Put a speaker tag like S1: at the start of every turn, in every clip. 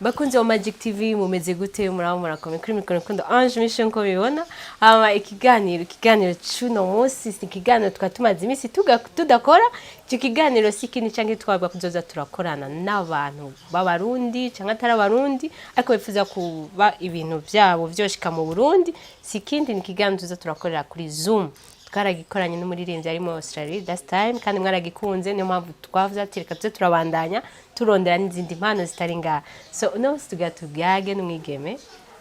S1: Bakunzi wa Magic TV mumeze gute muraho murakomeye kuri mikoro kundo Ange Mission ko bibona ama ikiganiro cyuno munsi ikiganiro twatumaze imisi tudakora cyo kiganiro sikini canke twabwa kuzoza turakorana n'abantu b'abarundi canke atari abarundi ariko bifuza kuba ibintu byabo byoshika mu Burundi sikindi ni kiganiro tuza turakorera kuri Zoom twaragikoranye n'umuririmbyi ari mu Australia that time kandi mwaragikunze niyo mpamvu twavuze ati reka tuze turabandanya turondera n'izindi mpano zitari ngaha so no tugatugage n'umwigeme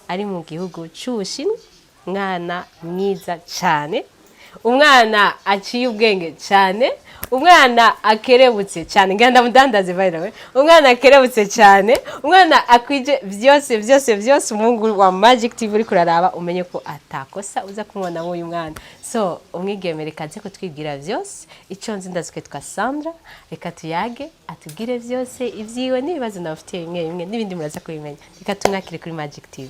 S1: ari mu gihugu cy'Ubushinwa mwana mwiza cyane umwana aciye ubwenge cyane umwana akerebutse cyane nganda mudandaze by the way umwana akerebutse cyane umwana akwije byose umungu wa Magic TV uri kuraraba umenye ko atakosa uza kumubona mu uyu mwana so umwigeme rekaze ko twibwira byose icyo nzi ndazwe twa Sandra reka tuyage atubwire byose ivyiwe nibibazo nafitiye bimwe n'ibindi muraza kubimenya reka tumwakire kuri Magic TV.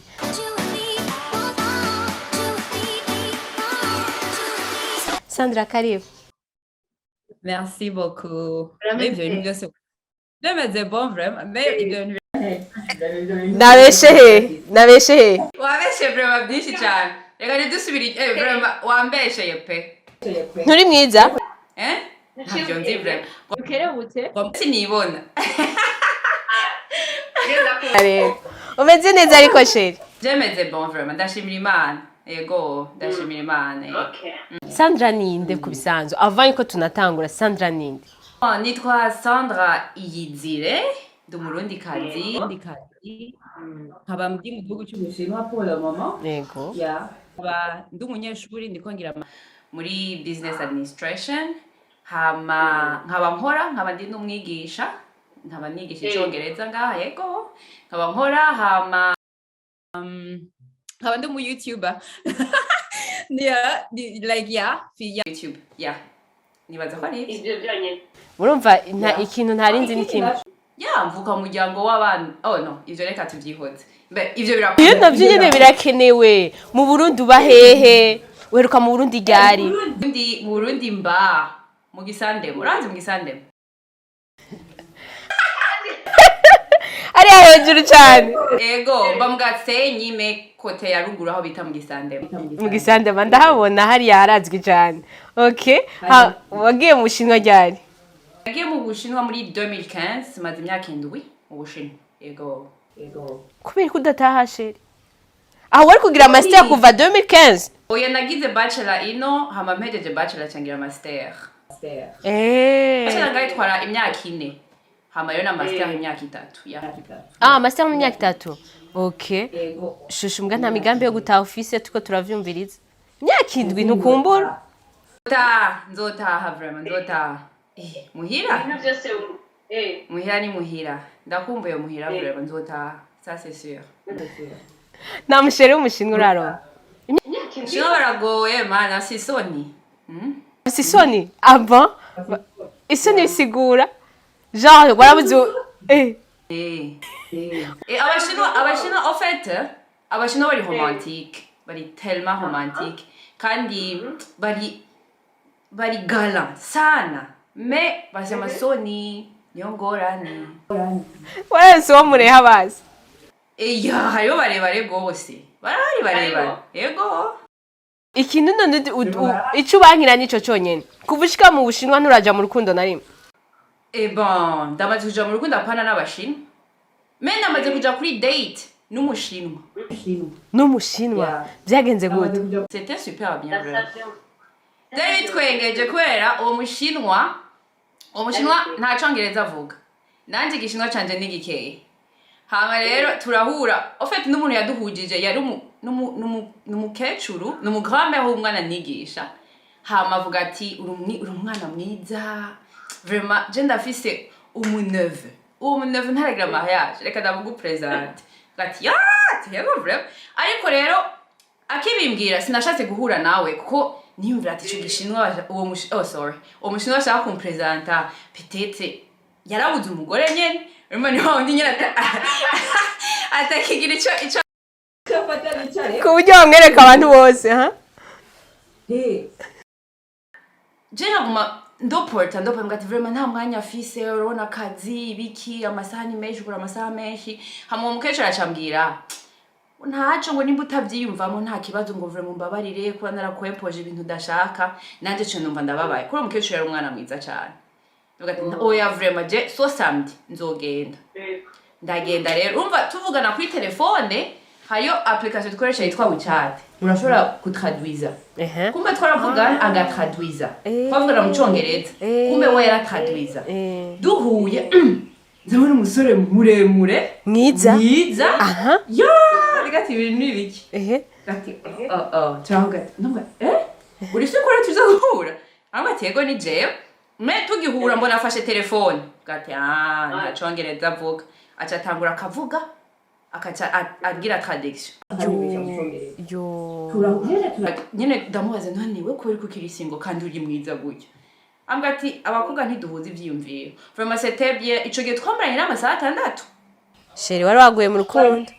S1: Sandra karibu.
S2: Merci beaucoup. Mais bienvenue sur. C'est bon vraiment. Mais bienvenue.
S1: Nabeshe.
S2: Wabeshe vraiment byinshi cyane. Reka ntidusubire vraiment wambesheye pe.
S1: Nturi mwiza?
S2: Ntabyo nzi vraiment.
S1: Ukerebutse?
S2: Sinibona.
S1: Umeze neza ariko sheri.
S2: J'aime bon vraiment. Ndashimira Imana. Ego, ndashimira Imana.
S1: Okay. Sandra ninde kubisanzwe avant ko tunatangura Sandra ninde?
S2: Nitwa Sandra IYIZIRE du Murundi kazi. Nkaba ndi mu gihugu cy'Ubushinwa pour le moment.
S1: Yego.
S2: Yeah. Ndi umunyeshuri ndiko ngira muri business administration. Nkaba ndi n'umwigisha. Nkaba nigisha icyongereza ngaha yego. Nkaba nkora nkaba ndi mu YouTuber. YouTube. Yeah. Nibaza ko ari
S1: ibyo byanye. Urumva ikintu ntarinzi n'ikindi.
S2: Yeah, mvuka mu muryango w'abana. Oh no, ivyo reka tuvyihoze. Ivyo birakwiye.
S1: Iyo navyo nyene birakenewe. Mu Burundi ubahehe. Weruka mu Burundi ryari?
S2: Mu Burundi mba mu Gisandemo. Urazi mu Gisandemo?
S1: Ari hejuru cyane.
S2: Ego, mba mu Gasenyi me kote ya ruguru aho bita mu Gisandemo.
S1: Mu Gisandemo ndahabona hari yarazwi cyane. Okay. Wagiye mu Bushinwa ryari?
S2: Nagiye mu Bushinwa muri 2015, maze imyaka 7 mu Bushinwa. Ego.
S1: Kubera ko udataha sheri. Aho wari kugira master kuva 2015?
S2: Oya nagize bachelor ino, hama mpejeje bachelor cangira master.
S1: Bachelor
S2: ngayitwara imyaka 4. Hama yo na master imyaka 3.
S1: Master mu myaka 3. Okay. Shushu mbwa nta migambi yo gutaha office tuko turavyumviriza. Imyaka 7 ntukumbura?
S2: Nzotaha vraiment nzotaha. Muhira?
S1: Ibintu byose
S2: Muhira ni muhira. Ndakumbuye muhira vraiment nzotaha. Ça c'est sûr.
S1: Na mushere w'umushinwa uraro.
S2: Shino baragoye mana sisoni.
S1: Sisoni? Avant? Isoni bisigura? Genre warabuze
S2: Abashinwa en fait, abashinwa bari romantique, bari tellement romantique kandi bari galant sana. Mais basi amasoni niyo ngorane.
S1: Wese wo mureha bazi.
S2: Hariho barebare gose. Barahari barebare. Yego.
S1: Ikintu none ico bankira nico cyonyene. Kuvushika mu Bushinwa nturaja mu rukundo na rimwe.
S2: Bon, ndamaze kuja mu rukundo apana n'abashinwa. Mais ndamaze kuja kuri date n'umushinwa.
S1: N'umushinwa byagenze gute?
S2: C'était super bien vraiment. David twengeje kwera uwo mushinwa nta cyongereza avuga. Nanje igishinwa canje n'igikeye. Hama rero turahura. En fait n'umuntu yaduhujije yari n'umukecuru, n'umugrambe w'umwana nigisha. Hama avuga ati uri umwana mwiza. Vraiment, je ndafise umuneve ntaragira mariage reka ndamugupresente gati yego vraiment ariko rero akibimbwira sinashatse guhura nawe kuko niyumvira ati cyo gishinwa uwo mushinwa ashaka kumpresenta peut-être yarabuze umugore nyene urimo ni wawe nyene atakigira ico
S1: ku buryo bamwereka abantu bose
S2: je ndoporta mbwa ati vraiment nta mwanya afise urabona akazi ibiki amasaha ni menshi kuri amasaha menshi hama umukecuru acambwira ntaco ngo nimba utavyiyumvamo nta kibazo ngo vraiment mbabarire kuba narakwempoje ibintu udashaka nanje cyo numva ndababaye kuri umukecuru yari umwana mwiza cyane ndavuga ati oya vraiment je so samedi nzogenda ndagenda rero umva tuvugana kuri telefone hariyo application dukoresha yitwa WeChat urashobora kutraduiza kumbe twaravugana agatraduiza twavugana mu cyongereza kumbe we yaratraduiza duhuye ndabona umusore muremure mwiza yo rigati ibintu nibiki gati turavuga nubwo uri se kora tuza guhura amatego ni jewe me tugihura mbona afashe telefone gati nta cyongereza avuga aca tangura akavuga akaca agira traduction nyine ndamubaza naniwe kubera ko kiri singo kandi uri mwiza gutya ambwa ati abakobwa ntiduhuza ivyiyumviro vraiment c'était bien ico gihe twambaranye n'amasaha 6
S1: sheri wari waguye mu rukundo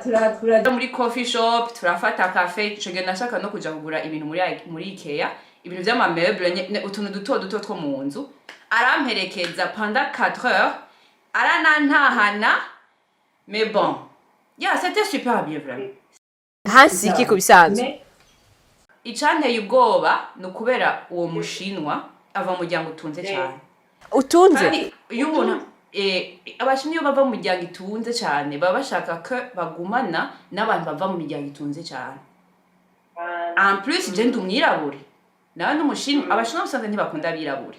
S2: tura muri coffee shop turafata cafe ico gihe nashaka no kuja kugura ibintu muri Ikea ibintu vy'ama meuble utuntu duto two mu nzu aramperekeza pendant 4 heures aranantahana mais bon c'était super bien vraiment
S1: hasi iki kubisanzwe
S2: icanteye ubwoba no kubera uwo mushinwa ava mu muryango utunze cyane
S1: utunze
S2: iyo umuntu abashinwa bava mu muryango itunze cyane baba bashaka ko bagumana n'abantu bava mu miryango itunze cyane en plus je ndumwirabure nawe n'umushinwa abashinwa usanga ntibakunda abirabure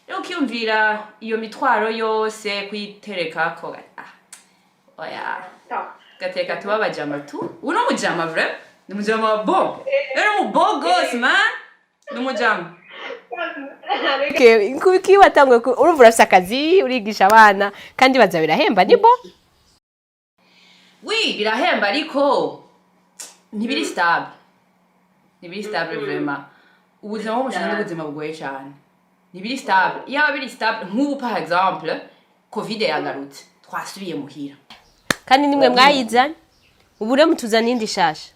S2: rero ukiyumvira iyo mitwaro yose kuyitereka ko oya gateka tubabajama tu uno mujama vrai numujama bon era mu bogos man numujama
S1: kubiki watangwe urumva urafise akazi urigisha abana kandi baza birahemba ni bo
S2: oui birahemba ariko ntibiri stable vraiment ubuzima bw'umushinga n'ubuzima bugoye cyane ntibiri stable iyo biri stable nk'ubu par exemple covid yagarutse twasubiye muhira
S1: kandi nimwe mwayizanye ubure mutuzana indi shasha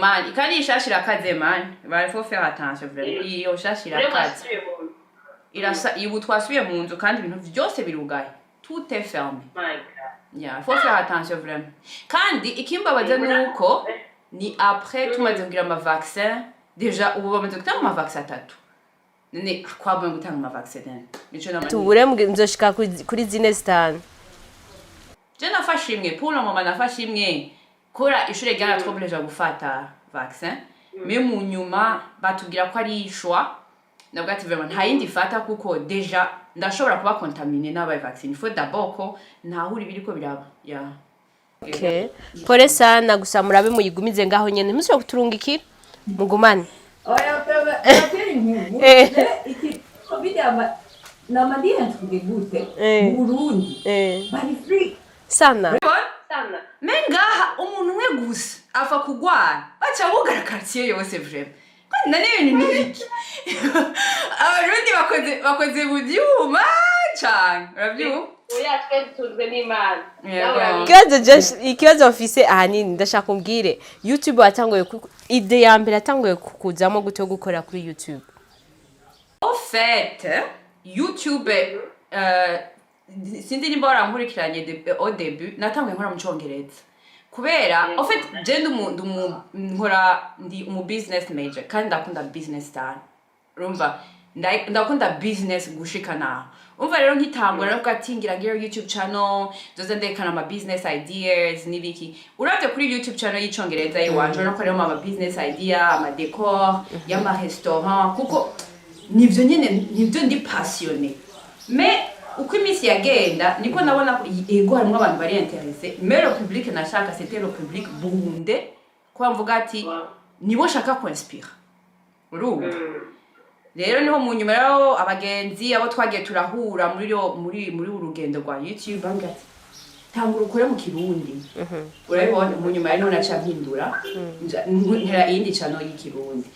S2: man kandi ishasha irakaze man il faut faire attention vraiment iyo shasha irakaze ibu twasubiye mu nzu kandi ibintu byose birugaye tout est fermé il faut faire attention vraiment kandi ikimbabaza nuko ni après tumaze kugira ama vaccin déjà ubu bamaze gutanga ama vaccin 3 none kwabwe gutanga ama vaccin nico namani
S1: tubure mzoshika kuri zine zitanu
S2: je nafashe imwe pour le moment nafashe imwe kora ishure ryaratwobleje gufata vaccin mais mu nyuma batubwira ko ari ishwa nabwo ati vraiment nta yindi fata kuko déjà ndashobora kuba contaminer n'aba vaccine il faut d'abord ko ntahuri biriko biraba
S1: okay pore sana gusa murabe muyigumize ngaho nyene musubira kuturungikira mugumane
S3: oya iki covid na madina tugegute mu Burundi bari free
S1: sana
S2: mengaha umuntu umwe gusa afa kugwara baca bugara quartier yose vraiment kandi nane ibintu nibiki abarundi bakoze budyuma cyane urabyuba
S3: oya twe tuzwe n'Imana
S1: ikibazo ofise ahanini ndashaka kumbwire YouTube watangoye ide ya mbere atangoye kukuzamo gute gukora kuri YouTube
S2: en fait YouTube sindi nimba warankurikiranye au début natanguye nkora mu cyongereza kubera en fait je ndi umu business major kandi ndakunda business cyane urumva ndakunda business gushika naho umva rero nkitangura no gatingira ngira YouTube channel zoza ndekana ama business ideas nibiki uravye kuri YouTube channel y'icongereza yiwanje no korera ama business idea ama decor y'ama restaurant kuko nivyo nyene nivyo ndi passionné mais uko imisi yagenda niko nabona ego harimo abantu bari intéressé mais le public nashaka c'était le public burundais kwa mvuga ati nibo shaka ko inspire urumva rero niho mu nyuma rero abagenzi abo twagiye turahura muri urugendo rwa YouTube bangati tangura ukore mu kirundi urabibona mu nyuma rero naca mpindura ntera iyindi channel y'ikirundi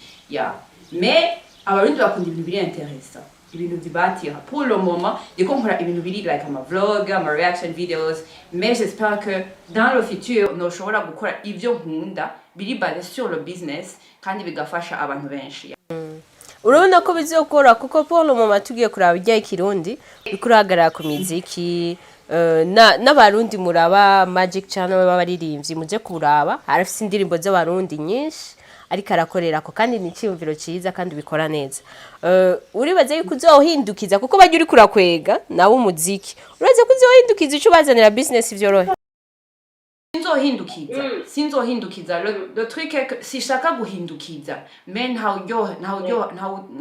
S2: mais abarundi bakunda ibintu biri intéressant ibintu bibatira pour le moment ndiko nkora ibintu biri like ama vlog ama reaction videos mais j'espère que dans le futur noshobora gukora ivyo nkunda biri basé sur le business kandi bigafasha abantu benshi
S1: urabona ko bizokora kuko Paul mama tugiye kuraba ijya ikirundi bikurahagarara ku miziki n'abarundi muraba Magic Channel b'abaririmbyi muje kuraba harafise indirimbo z'abarundi nyinshi ariko arakorera ko kandi ni cyumviro cyiza kandi bikora neza uribaze yuko uzohindukiza kuko bajya uri kurakwega nawe umuziki uraze ko uzohindukiza icyo bazanira business vyorohe
S2: sinzohindukiza le truc est que si shaka guhindukiza men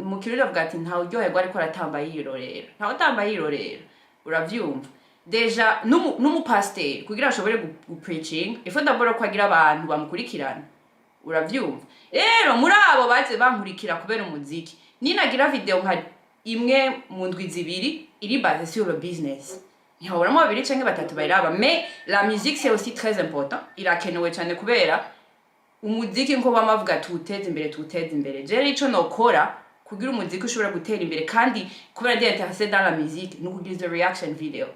S2: mu kiriro avuga ati nta uryoherwa ariko aratamba yirorera nta utamba yirorera uravyumva deja n'umupasiteri kugira ashobore gupreaching ifo ndabora ko agira abantu bamukurikirana uravyumva rero muri abo baze bankurikira kubera umuziki ninagira video nka imwe mu ndwi zibiri iri base sur le business ntihabura mu babiri canke batatu bayiraba mais la musique c'est aussi très important irakenewe cyane kubera umuziki nko bamavuga tuteze imbere je ico nokora kugira umuziki ushobora gutera imbere kandi kubera ndi intéressé dans la musique no kugira reaction video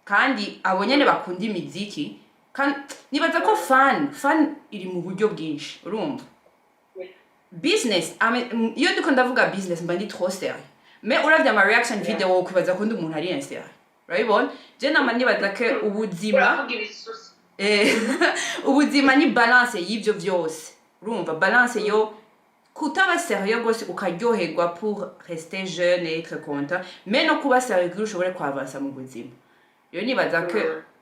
S2: kandi abo nyene bakunda imiziki kandi nibaza ko fan iri mu buryo bwinshi urumva business iyo ndiko ndavuga business mba ndi trop sérieux mais uravye ama reaction video wo kwibaza ko ndi umuntu ari insérieux urabibona je nama nibaza ko ubuzima ni balance y'ivyo vyose urumva balance yo kutaba sérieux gose ukaryoherwa pour rester jeune et être content mais no kuba sérieux kugira ushobore kwavansa mu buzima yo nibaza ko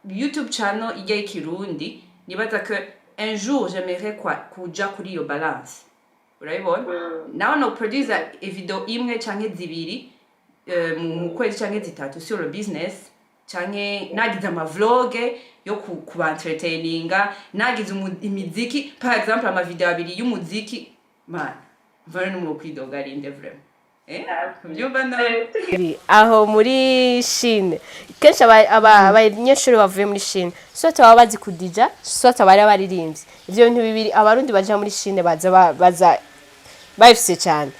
S2: YouTube channel ijya ikirundi nibaza ko un jour j'aimerais kuja kuri iyo balance urabibona nawe no producer video imwe canke zibiri mu kwezi canke zitatu sur le business canke nagize ama vlog yo kuba entertaininga nagize imiziki par exemple ama video abiri y'umuziki man vare no kwidoga rinde vraiment
S1: aho muri Chine kenshi abanyeshuri bavuye muri Chine sote baba bazi kudija sote bari abaririmbyi ivyo bintu bibiri abarundi baja muri Chine baza bafise cyane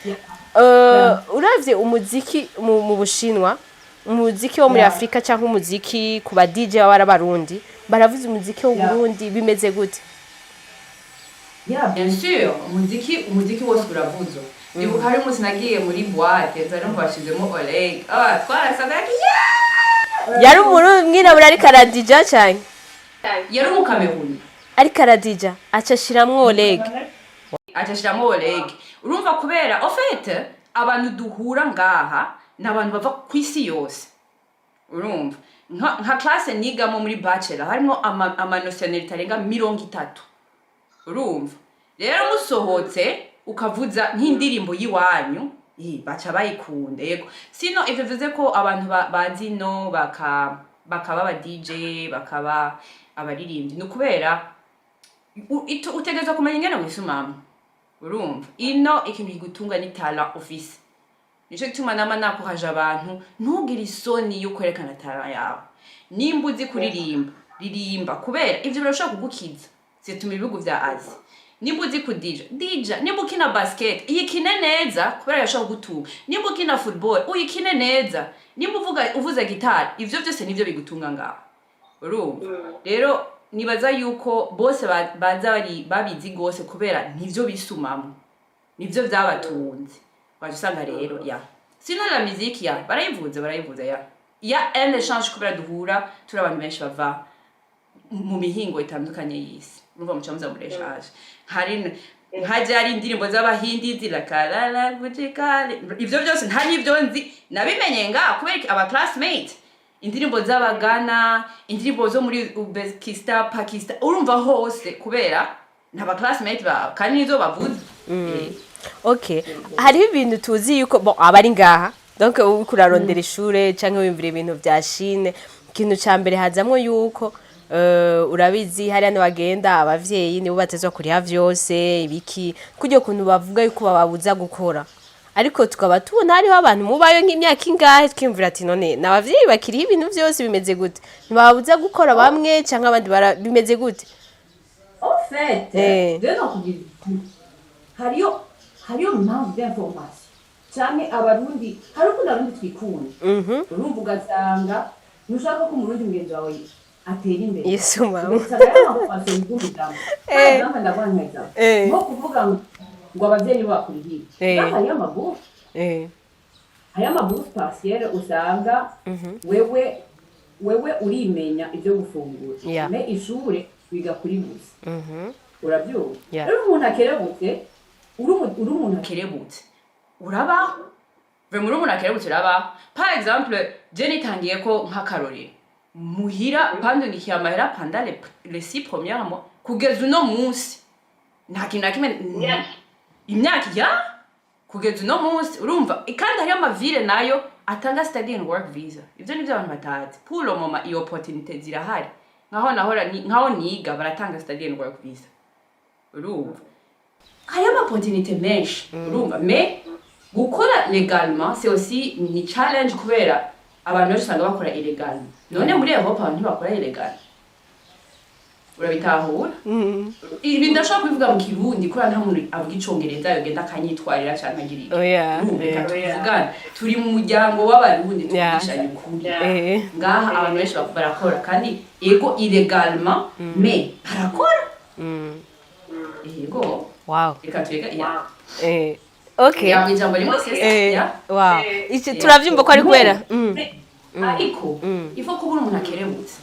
S1: uravye umuziki mu Bushinwa umuziki wo muri Afrika cyangwa umuziki ku ba DJ b'abarundi baravuze umuziki wo Burundi bimeze gute
S2: bien sûr umuziki wose uravuzo Nibu hari umunsi nagiye muri boîte nzari mbashizemo Oleg twarasaga
S1: yari umwirabura ariko aradija cyane
S2: yari umukameruni
S1: ariko aradija acashiramwo Oleg
S2: urumva kubera en fait abantu duhura ngaha n'abantu bava ku isi yose urumva nka classe nigamo muri bachelor harimo ama nationalité arenga 30 urumva rero musohotse ukavuza nk'indirimbo yiwanyu baca bayikunda yego sino ivyo bivuze ko abantu bazi no bakaba aba DJ bakaba abaririmbyi no kubera utegeza kumenya ingene wisumama urumva ino ikintu kigutunga ni talent office nico gituma nama nakohaje abantu ntugire isoni yo kwerekana talent yawe nimba uzi ririmba kubera ivyo birashobora kugukiza zituma ibihugu vya Asia nimba uzi kudija nimba ukina basket uyikine neza kubera yashobora gutunga nimba ukina football uyikine neza nimba uvuza gitari ivyo byose nivyo bigutunga ngaho urumva rero nibaza yuko bose baza babizi gose kubera nivyo bisumamo nivyo vyabatunze waje usanga rero sino la musique barayivuza ya un échange kubera duhura turi abantu benshi bava mu mihingo itandukanye y'isi urumva mucamuza muri échange hari indirimbo z'abahindi zirakarara bujikale ivyo byose ntari ivyo nzi nabimenye nga kubera aba classmate indirimbo z'abagana indirimbo zo muri Uzbekistan Pakistan urumva hose kubera n'aba classmate ba kandi nizo bavuze
S1: okay hari ibintu tuzi yuko abari ngaha donc ukurarondera ishure canke wimvira ibintu vya Chine ikintu ca mbere hazamwo yuko urabizi hari n'abagenda abavyeyi nibo batezwa kuriha vyose ibiki kujye kuntu bavuga yuko bababuza gukora ariko tukaba tubona hariho abantu mubayo nk'imyaka ingahe twimvira ati none n'abavyeyi bakiriho ibintu vyose bimeze gute ntibabuza gukora bamwe canke abandi bimeze gute
S3: en fait hariyo mpamvu d'information canke abarundi hari ukuntu abarundi twikunda urumva ugasanga nushaka ko umurundi mugenzi wawe atera imbere
S1: Yesu mama
S3: nko kuvuga ngo abavyeyi bakurihiye hariyo amabuku hariyo amaburusi pasiyere usanga wewe urimenya ibyo gufungura me ishure wiga kuri busi urabyumva rero umuntu akerebutse uri umuntu akerebutse urabaho muri umuntu akerebutse urabaho par exemple je nitangiye ko nk'akarorero muhira pandungikiye amahera pendant les 6 premiers mois kugeza uno munsi nta kintu na kimwe imyaka ya kugeza uno munsi urumva kandi hariyo amavile nayo atanga study and work visa ibyo nibyo abantu batazi pour le moment iyo opportunité zirahari nkaho niga baratanga study and work visa urumva hariyo opportunité menshi urumva mais gukora légalement c'est aussi ni challenge kubera abantu benshi usanga bakora illégalement none muri Europe abantu bakora illégal urabitahura ibi ndashaka kubivuga mu kirundi kora nta muntu avuga icongereza yogenda akanyitwarira cyane agirira tuvugana turi mu muryango w'abarundi twishanye ukuri ngaha abantu benshi barakora kandi ego illégalement mais barakora ego
S1: wow
S3: reka twega
S1: okay
S3: ya ijambo rimwe sesa
S1: wow iki turavyumva ko ari kwera
S3: ariko ifo kubura umuntu akerebutse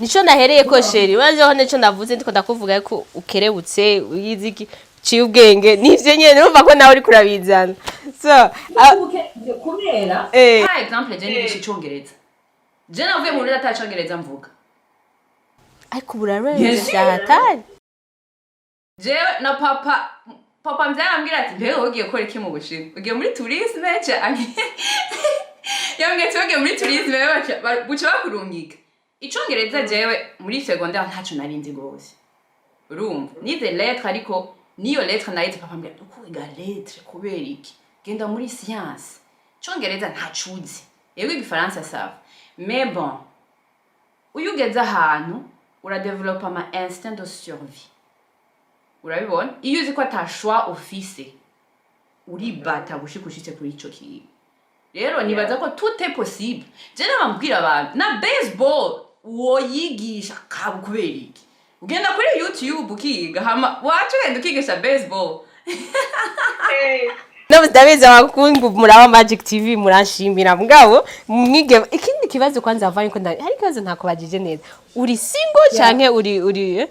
S1: nico nahereye ko sheri wajeho neco ndavuze ndiko ndakuvuga ko ukerebutse uyiziki ciye ubwenge nivyo nyene urumva ko nawe uri kurabizana so
S3: kubera par exemple je nigisha icongereza je navuye mu rurimi atacongereza mvuga
S1: ariko burarweze hatari
S2: jewe na papa mbyarambwira ati mbe ugiye gukora iki mu Bushinwa ugiye muri tourisme cyane yambwiye ati ugiye muri tourisme buca bakurungika icongereza jewe muri secondaire ntaco narinzi gose urumva nize lettre ariko niyo lettre nayize papa mbwira uko wiga lettre kubera iki genda muri science icongereza ntacuzi yego igifaransa sava mais bon uyugeze ahantu uradevelopa ama instinct de survie urabibona iyo uzi ko atashwa office uribata gushikushitse kuri ico kintu rero nibaza ko tout est possible je nabambwira abantu na baseball woyigisha kabu kubera iki ugenda kuri YouTube ukiga hama wacu genda ukigisha baseball
S1: no ndabiza wakungu muraba Magic TV muranshimira mugabo mwige ikindi kibazo kwanza avanye ko hari kibazo ntakubajije neza uri single canke uri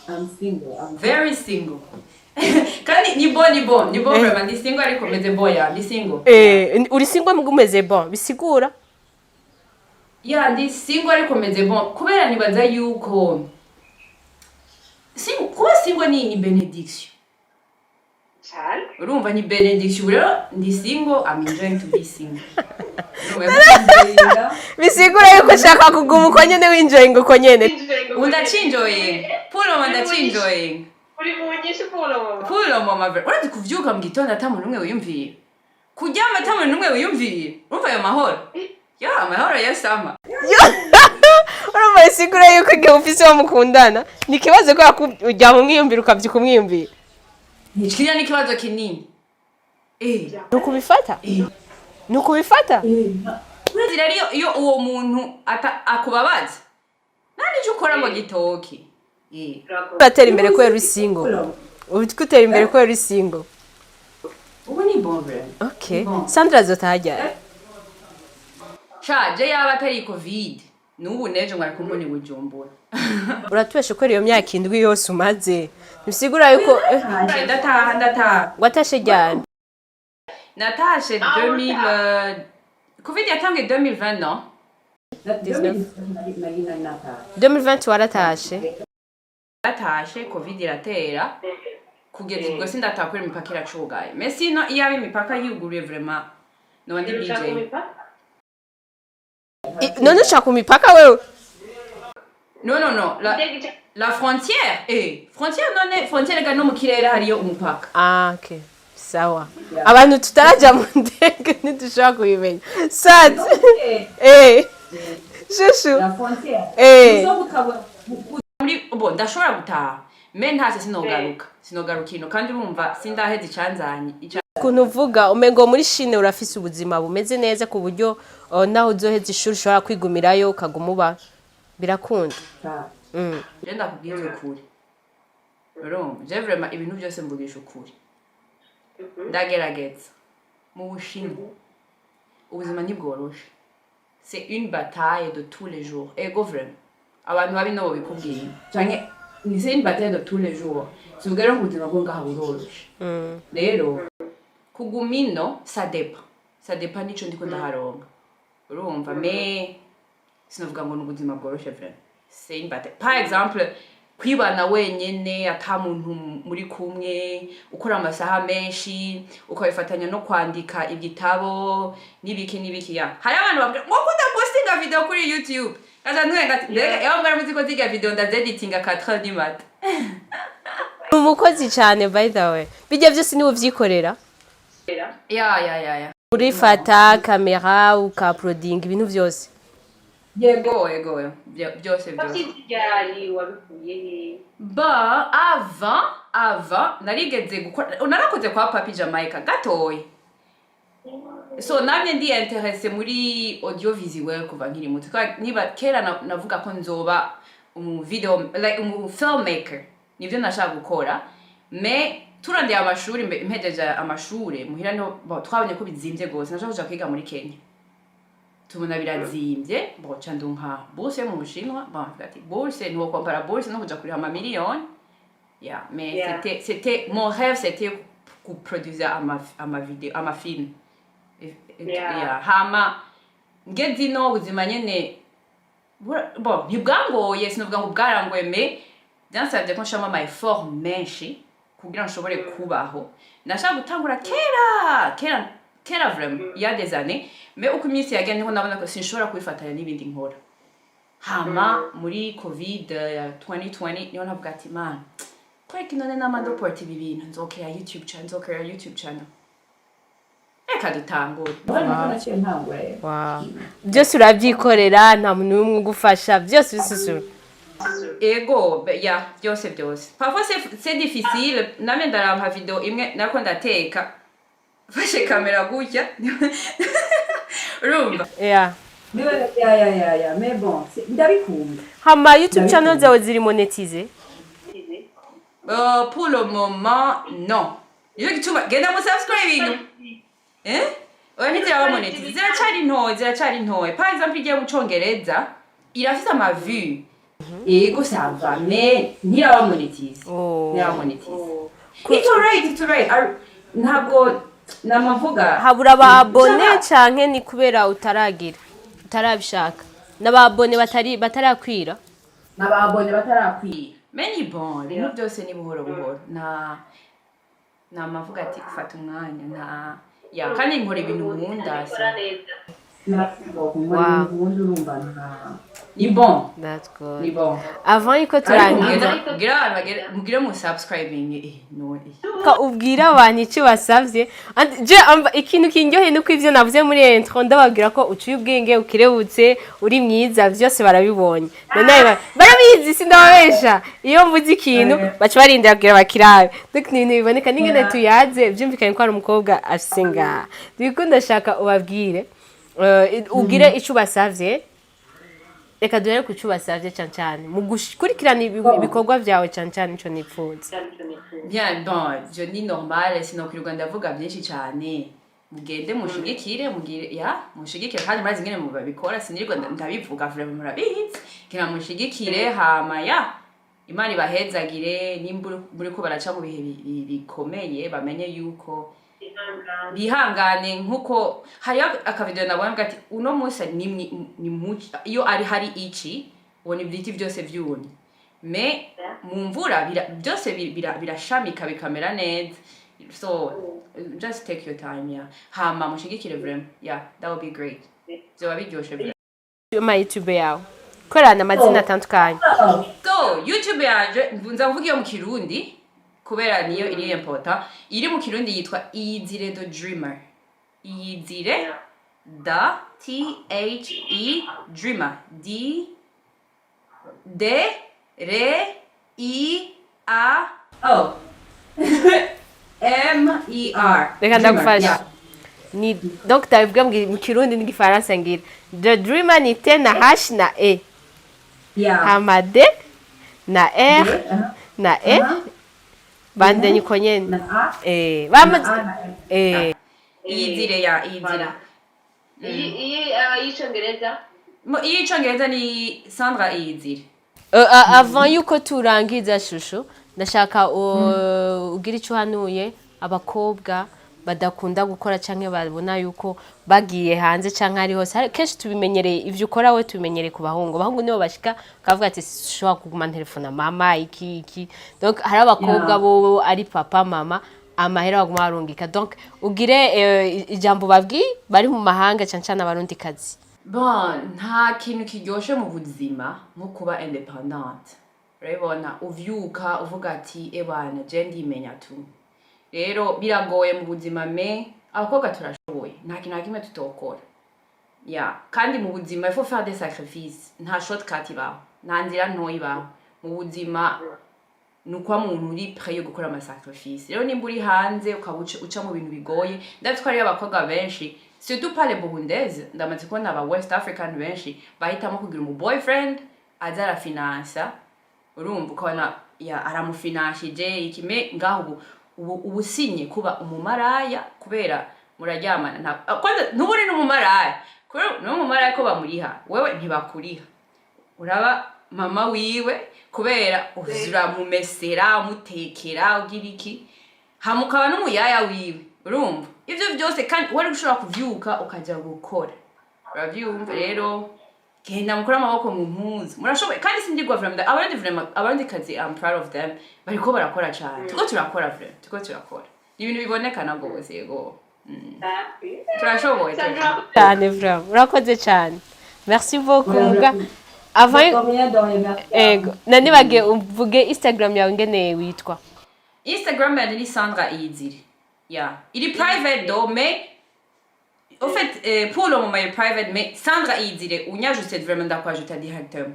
S3: I'm single.
S2: I'm very single. Kandi ni bon vraiment ndi single ariko meze boya ndi single.
S1: Uri single mugumeze bon bisigura?
S2: Ya ndi single ariko meze bon kubera nibaza yuko kuba single ni benediction. Urumva ni benediction rero ndi single I'm enjoying to be single.
S1: Bisigura yuko shaka kuguma uko nyene winjoying uko nyene.
S2: Undachinjoying. Pulo ndachinjoying.
S4: Uri munyishe pulo.
S2: Pulo mama vero. Urazi kuvyuka mu gitondo atamu numwe wiyumviye. Kuryama atamu numwe wiyumviye. Urumva yo mahoro. Ya mahoro yasama.
S1: Urumva bisigura yuko igihe ufise wa mukundana ni kibazo ko uryama umwiyumvira ukavyuka umwiyumviye.
S2: Nikiriya ni kibazo kinini.
S1: Nukubifata? Nukubifata?
S2: Urazi rero iyo uwo muntu akubabaza. Nani cyo ukora ngo gitoke?
S1: Uratera imbere ko uri single. Ututera imbere ko uri single.
S2: Ubu ni bon vrai.
S1: Okay. Sandra zotajya.
S2: Je yaba atari covid. Nubu nejo ngari kumbone bujumbura.
S1: Uratweshe ko iyo myaka indwi yose umaze. Bisigura yuko
S2: ndataha.
S1: Watashe ryane.
S2: Natashe 2000 Covid yatangiye 2020 non?
S1: 2020 waratashe.
S2: Natashe Covid iratera. Kugeza ubwo sindatakora imipaka iracugaye. Mais sinon iyo ari imipaka yuguruye vraiment. No ndi BJ.
S1: None ushaka imipaka wewe?
S2: Non. La frontière. Frontière none frontière ga no mu kirere hariyo umupaka.
S1: Ah, okay. Sawa. Abantu tutaraja mu ndege ntidushaka kubimenya. Sad. Shushu.
S3: La frontière.
S2: Muri ndashobora gutaha. Me ntase sinogaruka ino kandi urumva sindaheze icanzanye.
S1: Kuntu uvuga umengo muri Chine urafise ubuzima bumeze neza ku buryo naho uzoheza ishuri ushobora kwigumirayo ukagumuba birakunda.
S2: Ndakubwiye ukuri. Urumva je vraiment ibintu byose mvugisha ukuri. ndagerageza mu Bushinwa ubuzima ntibworoshe c'est une bataille de tous les jours ego vraiment abantu babi no bikubwiye canke ni c'est une bataille de tous les jours sivugera ngo ubuzima bwo ngaha buroroshe rero kugumino ça dépend nico ndiko ndaharonga urumva mais sinovuga ngo n'ubuzima bworoshe vraiment c'est une bataille par exemple kwibana wenyene ata muntu muri kumwe ukora amasaha menshi ukabifatanya no kwandika igitabo nibiki ya hari abantu bavuga ngo kudapostinga video kuri YouTube kaza nwenga mbega ewa mwari muziko ziga video ndazeditinga 4h du mat
S1: umukozi cyane by the way bijya byose niwe vyikorera
S2: ya
S1: urifata kamera ukauploading ibintu byose
S2: yego byose ba avant narigeze gukora narakoze kwa papi Jamaica gatoyi so namye ndi interesse muri audiovisuel kuva nkiri muto niba kera navuga ko nzoba video like filmmaker nivyo nashaka gukora mais turandeye amashuri mpejeje amashuri muhira no twabonye ko bizimvye gose nashaka kuja kwiga muri Kenya tubona birazimvye boca ndunka bourse mu Bushinwa ati bourse ni compara bourse no kuja kuri ama million mais c'était mon rêve c'était de produire ama vidéo ama film hama ngezi no ubuzima nyene ntibwangoye sinovuga ngo bwarangoye mais byansabye ko nshama my effort menshi kugira nshobore kubaho nashaka gutangura kera vraiment il y a des années mais uko iminsi yagenda niko nabona ko sinshobora kubifatanya n'ibindi nkora hama muri covid ya 2020 niho navuga ati man kweki none namandoport ibi bintu nzokera YouTube channel eka dutangura
S1: byose urabyikorera nta muntu n'umwe ugufasha byose bisusura
S2: ego byose parfois c'est difficile namwe ndarampa video imwe nako ndateka fashe kamera gutya rumba
S3: ya mais bon ndabikunda
S1: hama YouTube channel zawe ziri monetize
S2: pour le moment non yo gituma genda mu subscribing oya ntiziraba monetize ziracari ntoye par exemple igiye mu Congereza irafise ama vue ego sava mais ntiraba monetize it's alright ntabwo namavuga
S1: habura ababone canke ni kubera utarabishaka n'ababone batarakwira
S2: meni bon ibintu byose ni buhoro namavuga ati fata umwanya kandi nkora ibintu nkunda ni bon
S1: that's good
S2: ni bon
S1: avant yuko turangiza
S2: mugire mu subscribing
S1: ubwira abantu icyo basavye ikintu kinyoheye nuko ivyo navuze muri intro ndababwira ko uciye ubwenge ukirebutse uri mwiza byose barabibonye none barabizi sindababesha iyo mvuze ikintu baca barindira kugira bakirabe donc ni biboneka n'ingene tuyaze byumvikanye ko ari umukobwa asenga bikunda shaka ubabwire ugire icyo basavye reka duhere ku cyo basavye cyane mu gukurikirana ibikorwa byawe cyane ico nipfuza
S2: bien bon je ni normal sinokwirirwa ndavuga byinshi cyane mugende mushigikire mushigikire kandi murazi ngene mu babikora sinirirwa ndabivuga vraiment murabizi kina mushigikire hama Imana ibahezagire nimba muri ko baraca mu bihe bikomeye bamenye yuko bihangane nkuko hari akavideo nabonye ati uno munsi ni muci iyo ari hari iki ubona ibyiti byose byuni mais mu mvura byose birashamika bikamera neza so just take your time hama mushigikire vraiment that would be great so biryoshe vraiment
S1: my YouTube yawe korana amazina atandukanye
S2: so YouTube yaje nza mvuga iyo mu Kirundi kubera niyo iri important iri mu Kirundi yitwa Iyizire the Dreamer Iyizire da THE Dreamer D R I A O MER
S1: reka ndagufasha ni doctor bivuga mu Kirundi n'igifaransa ngira the dreamer ni T na H na E hama D na R na E bandanye uko nyene
S3: na a
S1: bamaze
S2: iyizire ya iyizire
S4: y'icyongereza
S2: iy'icyongereza ni Sandra IYIZIRE.
S1: avant yuko turangiza shusho ndashaka ugira icyo uhanuye abakobwa badakunda gukora canke babona yuko bagiye hanze canke ari hose kenshi tubimenyereye ivyo ukora we tubimenyereye ku bahungu nibo bashika kavuga ati shobora kuguma telefona mama iki donc hari abakobwa bo ari papa mama amahera baguma barungika donc ugire ijambo babwi bari mu mahanga cancana abarundi kazi.
S2: Bon, nta kintu kiryoshe mu buzima nko kuba independente. Urabona uvyuka uvuga ati ebana je ndimenya tu. Rero biragoye mu buzima abakobwa turashoboye nta kintu kimwe tutokora. Kandi mu buzima il faut faire des sacrifices. Nta shortcut ibaho, nta nzira ntoyi ibaho. Mu buzima nuko muntu uri prêt yo gukora ama sacrifice. Rero nimba uri hanze uca mu bintu bigoye, ndatwari abakobwa benshi surtout pas les burundaises ndamaze kubona aba West African benshi bahitamo kugira umu boyfriend aza arafinansa urumva ukabona aramufinanshije ikime ngaho ubusinye kuba umumaraya kubera muraryamana kwanza ntuburi n'umumaraya kubera n'umumaraya ko bamuriha wewe ntibakuriha uraba mama wiwe kubera uramumesera umutekera ugira iki hamukaba n'umuyaya wiwe urumva ivyo byose kandi wari gushobora kuvyuka ukajya gukora uravyumva rero genda mukora amaboko mu mpuzu murashoboye kandi sindigwa vraiment abandi kazi I'm proud of them bariko barakora cyane tuko turakora vraiment tuko turakora ibintu bibonekana gose yego turashoboye
S1: cyane vraiment urakoze cyane merci beaucoup muga ego nani bage uvuge Instagram yawe ngene witwa
S2: Instagram yanjye ni Sandra IYIZIRE. Il est private though, mais au fait, pour le moment il est private, mais Sandra IYIZIRE, on y ajoute vraiment d'accord ajouter directement.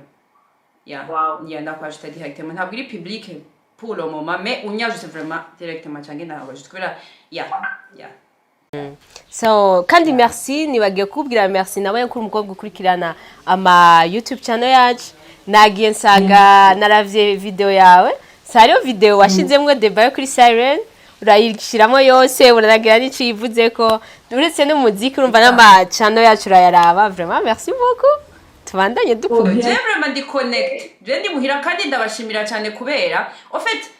S2: Wow. D'accord ajouter directement. Ntabwo iri public pour le moment, mais on y ajoute vraiment directement canke ntabwo ajouter kubera
S1: So kandi merci nibagiye kubwira merci nawe kuri umukobwa ukurikirana ama YouTube channel yacu nagiye nsanga naravye video yawe sariyo video washizemwe deba kuri Siren urayishiramo yose uranagira n'icyo yivuze ko uretse n'umuziki urumva n'ama channel yacu urayaraba vraiment merci beaucoup tubandanye dukora
S2: je vraiment di connect je ndi muhira kandi ndabashimira cyane kubera en fait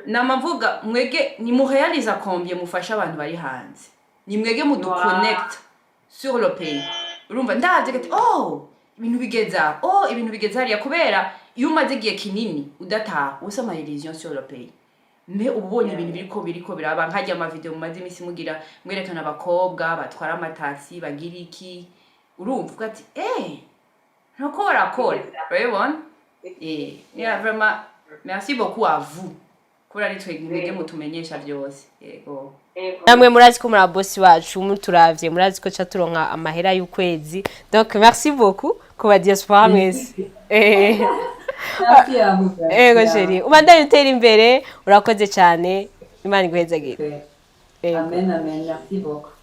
S2: namavuga mwege ni murealiza combien mufasha abantu bari hanze ni mwege mu connect sur le pays urumva ndaje gati ibintu bigeza hariya kubera iyo umaze igihe kinini udataha usama illusion sur le pays mais ubonye ibintu biriko biraba nkajya ama video mu mazi imisi mugira mwerekana abakobwa batwara amataxi bagira iki urumva ati ntako barakora urabibona vraiment merci beaucoup à vous kuri ari twe mwege mutumenyesha byose yego
S1: namwe murazi ko muri boss wacu muturavye murazi ko cha turonka amahera y'ukwezi donc merci beaucoup ko ba diaspora mwese ego chérie ubandanye utera imbere urakoze cyane imana igwezagire
S3: amen merci beaucoup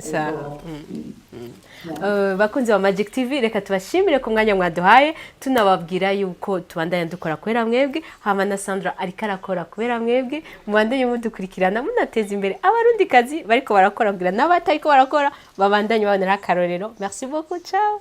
S1: bakunze wa Magic TV reka tubashimire ku mwanya mwaduhaye tunababwira yuko tubandanye dukora kwera mwebwe hama na Sandra ariko arakora kwera mwebwe mubandanye mudukurikirana munateza imbere abarundi kazi bariko barakora kugira n'abatariko barakora babandanye babonera akarorero merci beaucoup ciao.